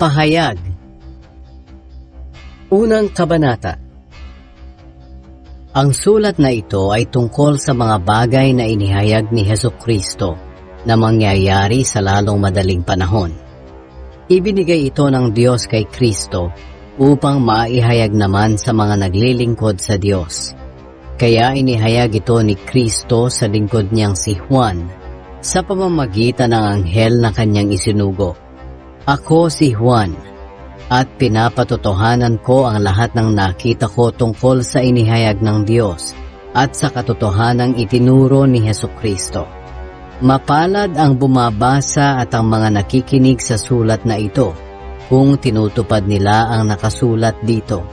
Pahayag. Unang kabanata. Ang sulat na ito ay tungkol sa mga bagay na inihayag ni Hesukristo na mangyayari sa lalong madaling panahon. Ibinigay ito ng Diyos kay Kristo upang maihayag naman sa mga naglilingkod sa Diyos. Kaya inihayag ito ni Kristo sa lingkod niyang si Juan sa pamamagitan ng anghel na kanyang isinugo. Ako si Juan, at pinapatotohanan ko ang lahat ng nakita ko tungkol sa inihayag ng Diyos at sa katotohanang itinuro ni Hesukristo. Mapalad ang bumabasa at ang mga nakikinig sa sulat na ito kung tinutupad nila ang nakasulat dito,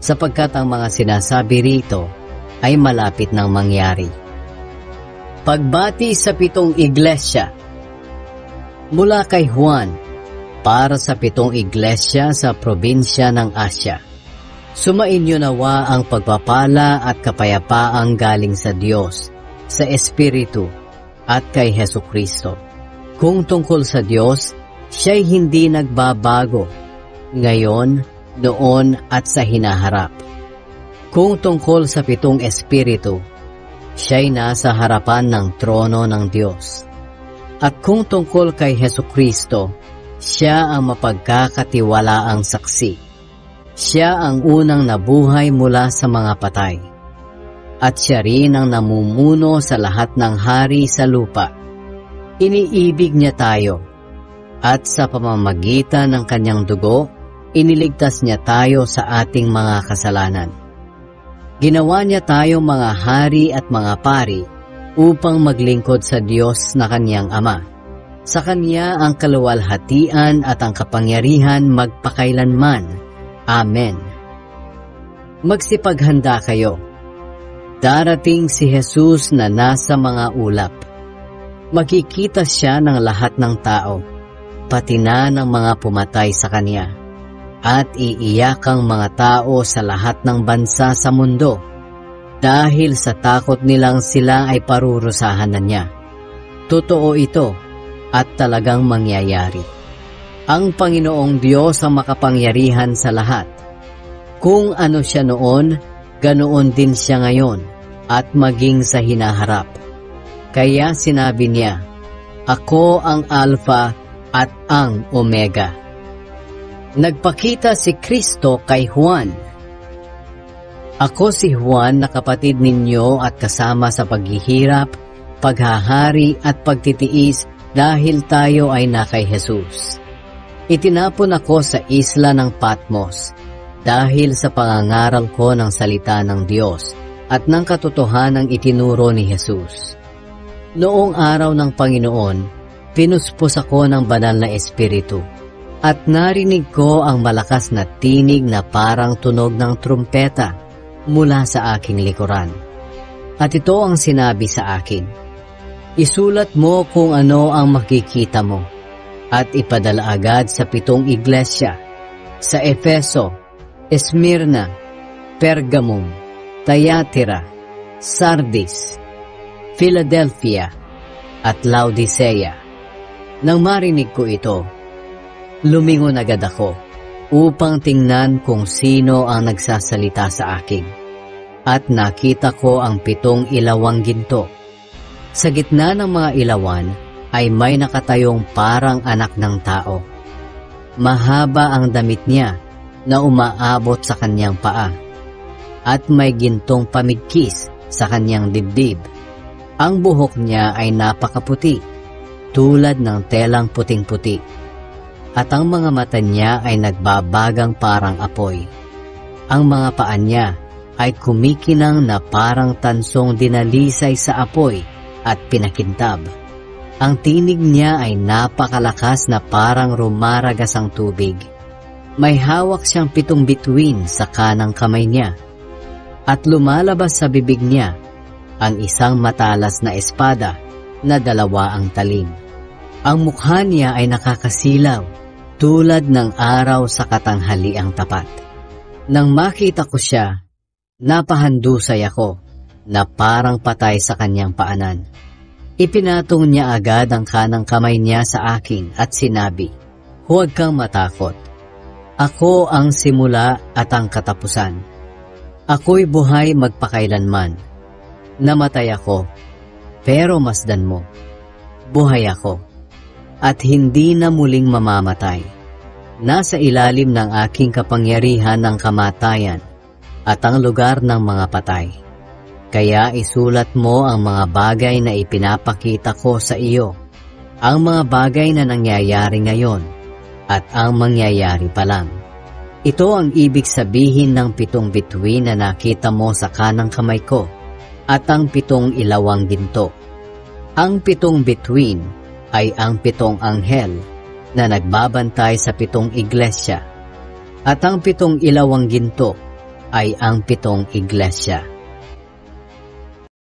sapagkat ang mga sinasabi rito ay malapit nang mangyari. Pagbati sa 7 iglesia. Mula kay Juan, para sa 7 iglesia sa probinsya ng Asya. Sumainyo nawa ang pagpapala at kapayapaang galing sa Diyos, sa Espiritu, at kay Hesukristo. Kung tungkol sa Diyos, siya'y hindi nagbabago, ngayon, noon at sa hinaharap. Kung tungkol sa 7 Espiritu, siya'y nasa harapan ng trono ng Diyos. At kung tungkol kay Hesukristo, siya ang mapagkakatiwalaang saksi. Siya ang unang nabuhay mula sa mga patay. At siya rin ang namumuno sa lahat ng hari sa lupa. Iniibig niya tayo. At sa pamamagitan ng kanyang dugo, iniligtas niya tayo sa ating mga kasalanan. Ginawa niya tayo mga hari at mga pari upang maglingkod sa Diyos na kanyang Ama. Sa Kanya ang kaluwalhatian at ang kapangyarihan magpakailanman. Amen. Magsipaghanda kayo. Darating si Jesus na nasa mga ulap. Makikita siya ng lahat ng tao, pati na ng mga pumatay sa Kanya, at iiyak ang mga tao sa lahat ng bansa sa mundo, dahil sa takot nilang sila ay parurusahan na niya. Totoo ito, at talagang mangyayari. Ang Panginoong Diyos ang makapangyarihan sa lahat. Kung ano siya noon, ganoon din siya ngayon, at maging sa hinaharap. Kaya sinabi niya, Ako ang Alpha at ang Omega. Nagpakita si Kristo kay Juan. Ako si Juan na kapatid ninyo at kasama sa paghihirap, paghahari at pagtitiis dahil tayo ay na kay Jesus. Itinapon ako sa isla ng Patmos dahil sa pangangaral ko ng salita ng Diyos at ng katotohanang itinuro ni Jesus. Noong araw ng Panginoon, pinuspos ako ng banal na Espiritu at narinig ko ang malakas na tinig na parang tunog ng trumpeta mula sa aking likuran. At ito ang sinabi sa akin, Isulat mo kung ano ang makikita mo at ipadala agad sa 7 iglesia, sa Efeso, Esmirna, Pergamum, Thyatira, Sardis, Philadelphia, at Laodicea. Nang marinig ko ito, lumingon agad ako upang tingnan kung sino ang nagsasalita sa akin. At nakita ko ang 7 ilawang ginto. Sa gitna ng mga ilawan ay may nakatayong parang anak ng tao. Mahaba ang damit niya na umaabot sa kanyang paa, at may gintong pamigkis sa kanyang dibdib. Ang buhok niya ay napakaputi, tulad ng telang puting-puti, at ang mga mata niya ay nagbabagang parang apoy. Ang mga paa niya ay kumikinang na parang tansong dinalisay sa apoy at pinakintab. Ang tinig niya ay napakalakas na parang rumaragas ang tubig. May hawak siyang 7 bituin sa kanang kamay niya, at lumalabas sa bibig niya ang isang matalas na espada na 2 ang talim. Ang mukha niya ay nakakasilaw, tulad ng araw sa katanghaliang tapat. Nang makita ko siya, napahandusay ako na parang patay sa kanyang paanan. Ipinatong niya agad ang kanang kamay niya sa akin at sinabi, Huwag kang matakot. Ako ang simula at ang katapusan. Ako'y buhay magpakailanman. Namatay ako, pero masdan mo. Buhay ako, at hindi na muling mamamatay. Nasa ilalim ng aking kapangyarihan ng kamatayan at ang lugar ng mga patay. Kaya isulat mo ang mga bagay na ipinapakita ko sa iyo, ang mga bagay na nangyayari ngayon at ang mangyayari pa lang. Ito ang ibig sabihin ng 7 bituin na nakita mo sa kanang kamay ko at ang 7 ilawang ginto. Ang 7 bituin ay ang 7 anghel na nagbabantay sa 7 iglesia, at ang 7 ilawang ginto ay ang 7 iglesia.